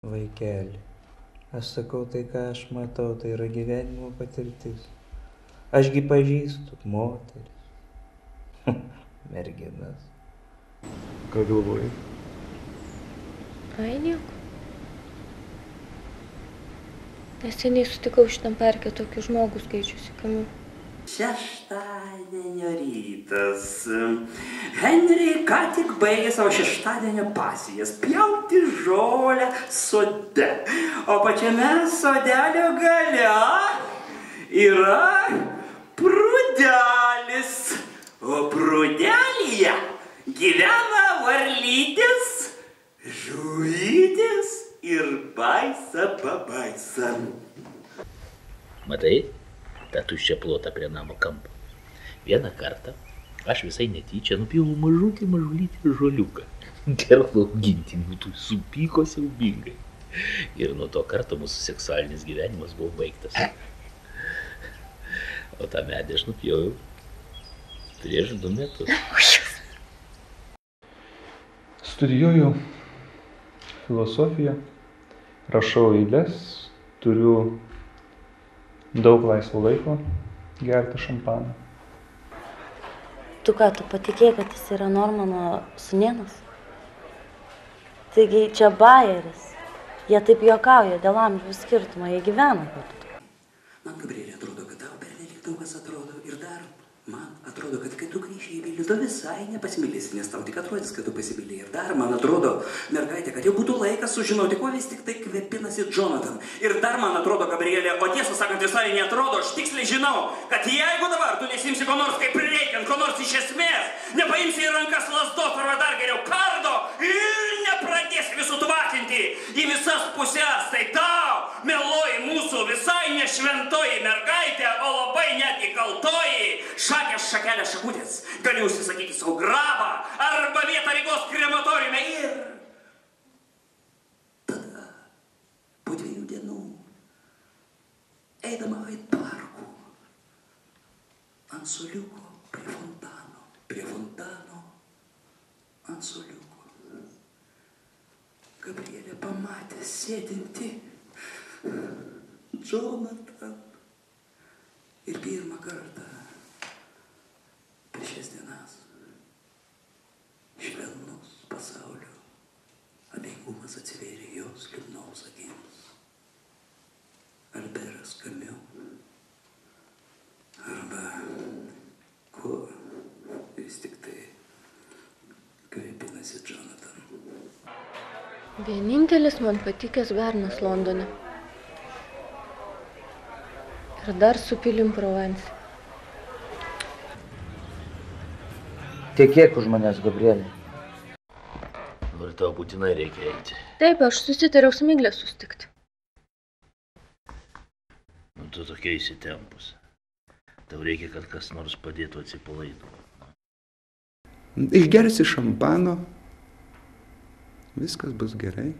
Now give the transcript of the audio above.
Vaikeli, aš sakau tai, ką aš matau, tai yra gyvenimo patirtis. Ašgi pažįstu moteris, merginas. Ką galvoji? Ai, nieko. Neseniai sutikau šitam parke tokį žmogų skaičiusi Kamiu. Šeštadienio rytas. Henry ką tik baigė savo šeštadienio pasijas pjauti žolę sode. O pačiame sodelio gale yra prūdelis. O prūdelyje gyvena varlytis, žuvytis ir baisa pabaisa. Matai? tą tuščią plotą prie namo kampo. Vieną kartą aš visai netyčia nupjovau mažulytį žoliuką. Gerklų augintinių tų supyko siaubingai. Ir nuo to karto mūsų seksualinis gyvenimas buvo baigtas. O tą medį aš nupjoviau prieš 2 metus. Studijuoju filosofiją, rašau eiles, turiu daug laisvo laiko gerti šampaną. Tu ką, tu patikėjai, kad jis yra Normano sūnėnas? Taigi čia bajeris. Jie taip juokauja dėl amžiaus skirtumo, jie gyvena kartu. Man, Gabrielė, atrodo, kad tau pernelyg daug kas atrodo. Ir dar man atrodo, kad kai tu grįši į Vilnių, tu visai nepasimylėsi, nes tau tik atrodys, kad tu pasimylėjai. Ir dar man atrodo, mergaitė, kad jau būtų laikas sužinoti, kuo vis tik tai kvepinasi Jonathan. Ir dar man atrodo, Gabrielė, o tiesą sakant, visai neatrodo, aš tiksliai žinau, kad jeigu dabar tu nesimsi ko nors kaip reikiant, ko nors iš esmės, nepaimsi į rankas lasdos arba dar geriau kardo ir nepradėsi visų tvatinti į visas pusės, tai tau, mieloji mūsų visai nešventoji mergaitė, o labai netgi kaltoji, šakės šakelė šakutės, gali užsisakyti savo grabą arba vietą Rygos krematoriume ir tada po 2 dienų eidama Hyde Parku ant suoliuko prie fontano ant suoliuko Gabrielė pamatė sėdinti Jonathan ir pirmą kartą per šias dienas švelnus pasaulio abejingumas atsivėrė jos liūdnos akims. Alberas Kamiu arba kuo vis tik tai kvepinasi Jonathan. Vienintelis man patikęs bernas Londone. Ir dar su pilim Provence. Tekėk už manęs, Gabrielė. Ir tau būtinai reikia eiti. Taip, aš susitariau su Miglė susitikti. Nu, tu tokia įsitempus. Tau reikia, kad kas nors padėtų atsipalaiduoti. Išgersi šampano, viskas bus gerai.